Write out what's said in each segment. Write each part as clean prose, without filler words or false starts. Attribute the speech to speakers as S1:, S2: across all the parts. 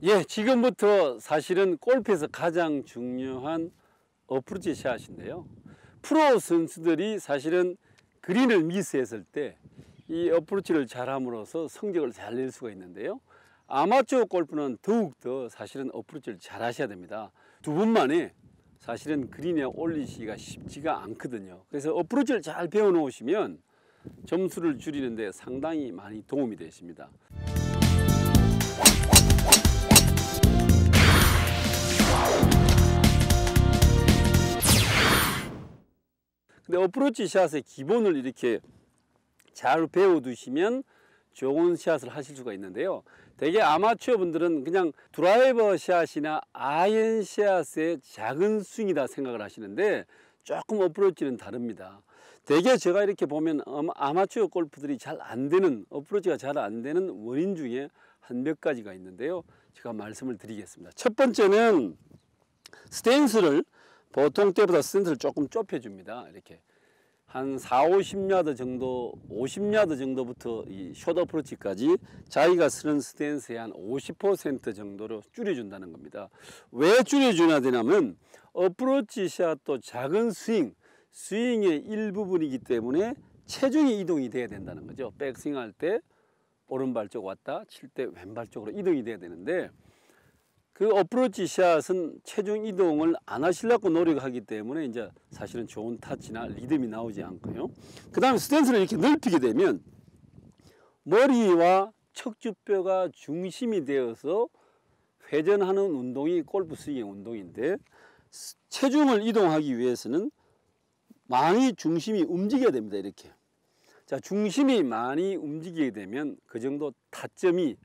S1: 예, 지금부터 사실은 골프에서 가장 중요한 어프로치 샷인데요. 프로 선수들이 사실은 그린을 미스했을 때 이 어프로치를 잘함으로써 성적을 잘 낼 수가 있는데요. 아마추어 골프는 더욱더 사실은 어프로치를 잘 하셔야 됩니다. 두 분만에 사실은 그린에 올리시기가 쉽지가 않거든요. 그래서 어프로치를 잘 배워 놓으시면 점수를 줄이는데 상당히 많이 도움이 되십니다. 근데 어프로치 샷의 기본을 이렇게 잘 배워두시면 좋은 샷을 하실 수가 있는데요. 대개 아마추어 분들은 그냥 드라이버 샷이나 아이언 샷의 작은 스윙이다 생각을 하시는데 조금 어프로치는 다릅니다. 대개 제가 이렇게 보면 아마추어 골프들이 잘 안 되는, 어프로치가 잘 안 되는 원인 중에 한 몇 가지가 있는데요. 제가 말씀을 드리겠습니다. 첫 번째는 스탠스를 보통 때보다 스탠스를 조금 좁혀줍니다. 이렇게 한 40-50야드 정도, 50야드 정도부터 이 숏 어프로치까지 자기가 쓰는 스탠스의 한 50% 정도로 줄여준다는 겁니다. 왜 줄여줘야 되냐면 어프로치 샷도 작은 스윙의 일부분이기 때문에 체중이 이동이 돼야 된다는 거죠. 백스윙 할 때 오른발 쪽 왔다 칠 때 왼발 쪽으로 이동이 돼야 되는데 그 어프로치 샷은 체중 이동을 안 하시려고 노력하기 때문에 이제 사실은 좋은 타치나 리듬이 나오지 않고요. 그 다음에 스탠스를 이렇게 넓히게 되면 머리와 척추뼈가 중심이 되어서 회전하는 운동이 골프 스윙의 운동인데 체중을 이동하기 위해서는 많이 중심이 움직여야 됩니다. 이렇게. 자, 중심이 많이 움직이게 되면 그 정도 타점이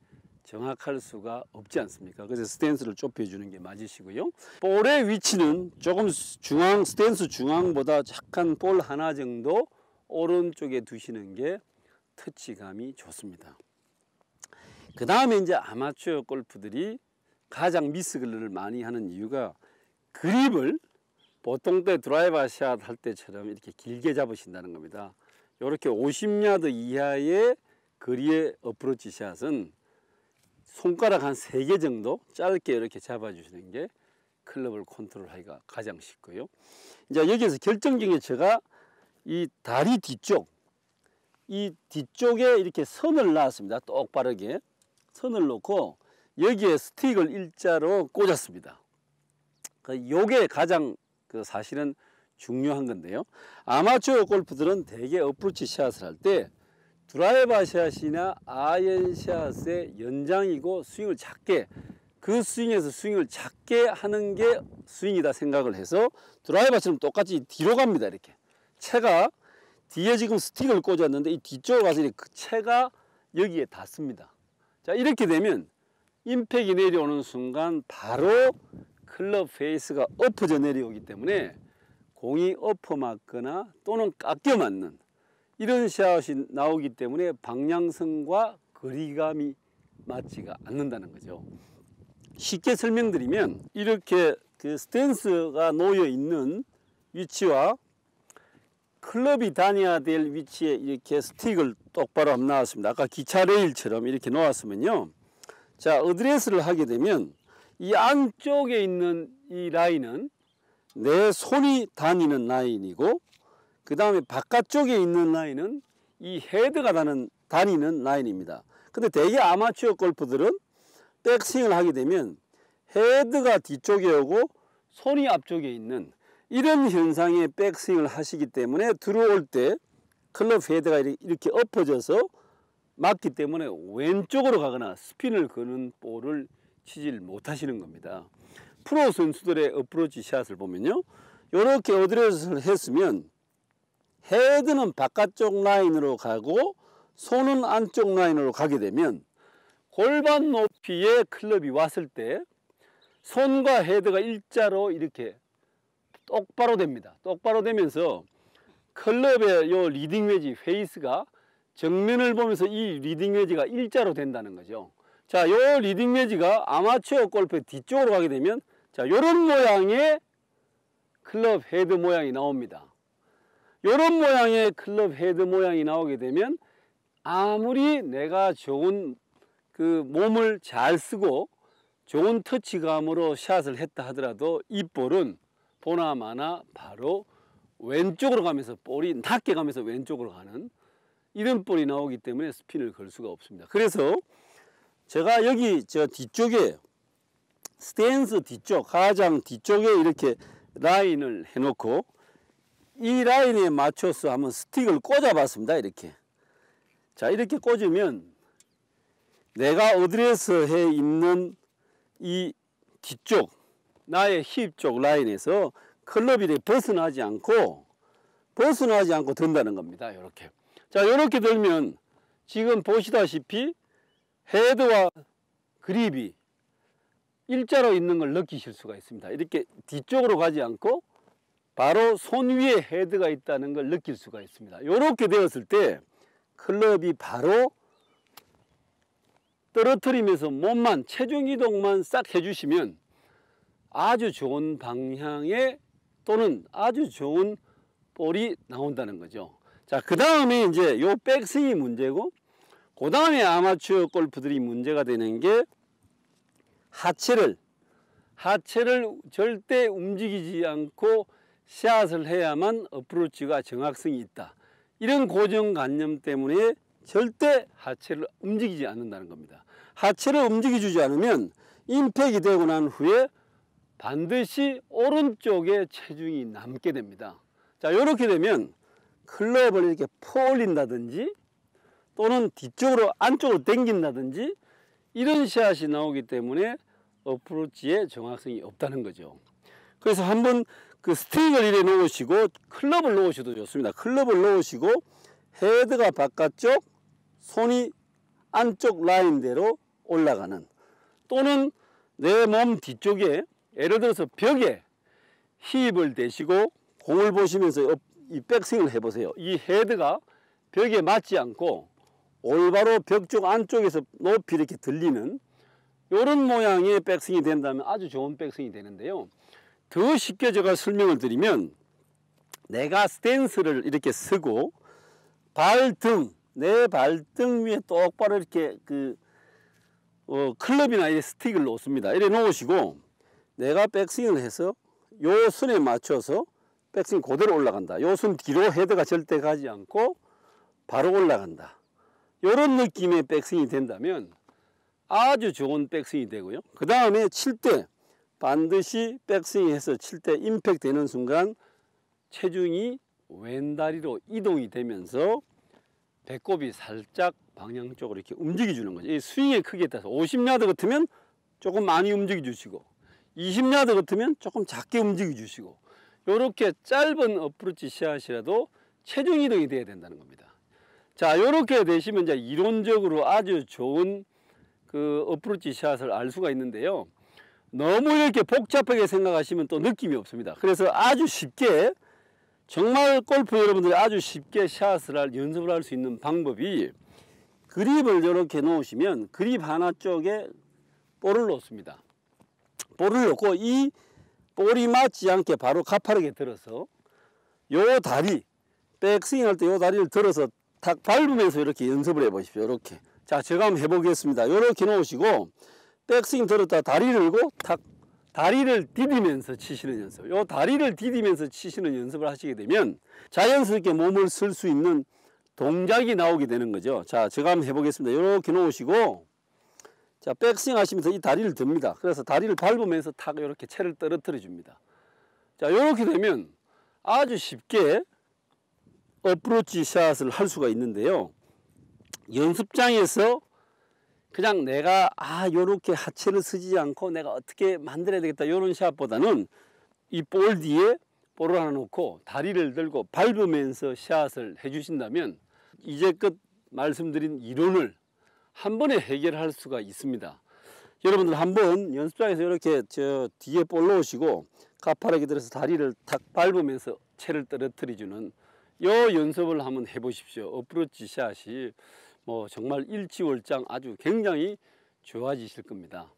S1: 정확할 수가 없지 않습니까? 그래서 스탠스를 좁혀주는 게 맞으시고요. 볼의 위치는 조금 스탠스 중앙보다 약간 볼 하나 정도 오른쪽에 두시는 게 터치감이 좋습니다. 그 다음에 이제 아마추어 골프들이 가장 미스를 많이 하는 이유가 그립을 보통 때 드라이버 샷 할 때처럼 이렇게 길게 잡으신다는 겁니다. 이렇게 50야드 이하의 거리의 어프로치 샷은 손가락 한 3개 정도 짧게 이렇게 잡아주시는 게 클럽을 컨트롤하기가 가장 쉽고요. 이제 여기에서 결정적인 제가 이 다리 뒤쪽, 이 뒤쪽에 이렇게 선을 놨습니다. 똑바르게 선을 놓고 여기에 스틱을 일자로 꽂았습니다. 요게 가장 사실은 중요한 건데요. 아마추어 골프들은 대개 어프로치 샷을 할 때 드라이버 샷이나 아이언 샷의 연장이고 스윙을 작게, 그 스윙에서 스윙을 작게 하는 게 스윙이다 생각을 해서 드라이버처럼 똑같이 뒤로 갑니다. 이렇게 채가 뒤에 지금 스틱을 꽂았는데 이 뒤쪽으로 가서 그 채가 여기에 닿습니다. 자, 이렇게 되면 임팩이 내려오는 순간 바로 클럽 페이스가 엎어져 내려오기 때문에 공이 엎어 맞거나 또는 깎여 맞는 이런 샷이 나오기 때문에 방향성과 거리감이 맞지가 않는다는 거죠. 쉽게 설명드리면 이렇게 그 스탠스가 놓여 있는 위치와 클럽이 다녀야 될 위치에 이렇게 스틱을 똑바로 놨습니다. 아까 기차 레일처럼 이렇게 놓았으면요. 자, 어드레스를 하게 되면 이 안쪽에 있는 이 라인은 내 손이 다니는 라인이고 그 다음에 바깥쪽에 있는 라인은 이 헤드가 다니는 라인입니다. 근데 대개 아마추어 골프들은 백스윙을 하게 되면 헤드가 뒤쪽에 오고 손이 앞쪽에 있는 이런 현상의 백스윙을 하시기 때문에 들어올 때 클럽 헤드가 이렇게 엎어져서 맞기 때문에 왼쪽으로 가거나 스핀을 거는 볼을 치질 못하시는 겁니다. 프로 선수들의 어프로치 샷을 보면요. 이렇게 어드레스를 했으면 헤드는 바깥쪽 라인으로 가고 손은 안쪽 라인으로 가게 되면 골반 높이의 클럽이 왔을 때 손과 헤드가 일자로 이렇게 똑바로 됩니다. 똑바로 되면서 클럽의 요 리딩 웨지 페이스가 정면을 보면서 이 리딩 웨지가 일자로 된다는 거죠. 자, 요 리딩 웨지가 아마추어 골프의 뒤쪽으로 가게 되면 자, 요런 모양의 클럽 헤드 모양이 나옵니다. 이런 모양의 클럽 헤드 모양이 나오게 되면 아무리 내가 좋은 그 몸을 잘 쓰고 좋은 터치감으로 샷을 했다 하더라도 이 볼은 보나마나 바로 왼쪽으로 가면서 볼이 낮게 가면서 왼쪽으로 가는 이런 볼이 나오기 때문에 스핀을 걸 수가 없습니다. 그래서 제가 여기 저 뒤쪽에 스탠스 뒤쪽 가장 뒤쪽에 이렇게 라인을 해놓고 이 라인에 맞춰서 한번 스틱을 꽂아 봤습니다. 이렇게 자 이렇게 꽂으면 내가 어드레스해 있는 이 뒤쪽 나의 힙 쪽 라인에서 클럽이 벗어나지 않고 든다는 겁니다. 이렇게 자 이렇게 들면 지금 보시다시피 헤드와 그립이 일자로 있는 걸 느끼실 수가 있습니다. 이렇게 뒤쪽으로 가지 않고 바로 손 위에 헤드가 있다는 걸 느낄 수가 있습니다. 이렇게 되었을 때 클럽이 바로 떨어뜨리면서 몸만 체중 이동만 싹 해주시면 아주 좋은 방향의 또는 아주 좋은 볼이 나온다는 거죠. 자, 그 다음에 이제 요 백스윙이 문제고, 그 다음에 아마추어 골프들이 문제가 되는 게 하체를 절대 움직이지 않고 샷을 해야만 어프로치가 정확성이 있다. 이런 고정관념 때문에 절대 하체를 움직이지 않는다는 겁니다. 하체를 움직여주지 않으면 임팩이 되고 난 후에 반드시 오른쪽에 체중이 남게 됩니다. 자, 이렇게 되면 클럽을 이렇게 퍼올린다든지 또는 뒤쪽으로 안쪽으로 당긴다든지 이런 샷이 나오기 때문에 어프로치에 정확성이 없다는 거죠. 그래서 한번 그 스틱을 이래 놓으시고 클럽을 놓으셔도 좋습니다. 클럽을 놓으시고 헤드가 바깥쪽, 손이 안쪽 라인대로 올라가는, 또는 내 몸 뒤쪽에 예를 들어서 벽에 힙을 대시고 공을 보시면서 이 백스윙을 해보세요. 이 헤드가 벽에 맞지 않고 올바로 벽 쪽 안쪽에서 높이 이렇게 들리는 이런 모양의 백스윙이 된다면 아주 좋은 백스윙이 되는데요. 더 쉽게 제가 설명을 드리면, 내가 스탠스를 이렇게 쓰고 내 발등 위에 똑바로 이렇게 클럽이나 이 스틱을 놓습니다. 이래 놓으시고 내가 백스윙을 해서 요 선에 맞춰서 백스윙 그대로 올라간다. 요 선 뒤로 헤드가 절대 가지 않고 바로 올라간다. 이런 느낌의 백스윙이 된다면 아주 좋은 백스윙이 되고요. 그 다음에 칠 때 반드시 백스윙해서 칠 때 임팩트 되는 순간 체중이 왼다리로 이동이 되면서 배꼽이 살짝 방향 쪽으로 이렇게 움직여 주는 거죠. 이 스윙의 크기에 따라서 50야드 같으면 조금 많이 움직여 주시고 20야드 같으면 조금 작게 움직여 주시고, 이렇게 짧은 어프로치 샷이라도 체중 이동이 돼야 된다는 겁니다. 자, 이렇게 되시면 이제 이론적으로 아주 좋은 그 어프로치 샷을 알 수가 있는데요. 너무 이렇게 복잡하게 생각하시면 또 느낌이 없습니다. 그래서 아주 쉽게, 정말 골프 여러분들이 아주 쉽게 샷을 연습을 할 수 있는 방법이, 그립을 이렇게 놓으시면 그립 하나 쪽에 볼을 놓습니다. 볼을 놓고 이 볼이 맞지 않게 바로 가파르게 들어서 요 다리, 백스윙 할 때 요 다리를 들어서 탁 밟으면서 이렇게 연습을 해 보십시오. 이렇게. 자, 제가 한번 해보겠습니다. 이렇게 놓으시고 백스윙 들었다 다리를 들고 탁, 다리를 디디면서 치시는 연습. 요 다리를 디디면서 치시는 연습을 하시게 되면 자연스럽게 몸을 쓸 수 있는 동작이 나오게 되는 거죠. 자, 제가 한번 해보겠습니다. 이렇게 놓으시고, 자, 백스윙 하시면서 이 다리를 듭니다. 그래서 다리를 밟으면서 탁 이렇게 채를 떨어뜨려 줍니다. 자, 이렇게 되면 아주 쉽게 어프로치 샷을 할 수가 있는데요. 연습장에서 그냥 내가 요렇게 하체를 쓰지 않고 내가 어떻게 만들어야 되겠다 이런 샷보다는 이 볼 뒤에 볼을 하나 놓고 다리를 들고 밟으면서 샷을 해주신다면 이제껏 말씀드린 이론을 한 번에 해결할 수가 있습니다. 여러분들 한번 연습장에서 이렇게 저 뒤에 볼 놓으시고 가파르게 들어서 다리를 탁 밟으면서 채를 떨어뜨려주는 이 연습을 한번 해보십시오. 어프로치 샷이 뭐 정말 일취월장 아주 굉장히 좋아지실 겁니다.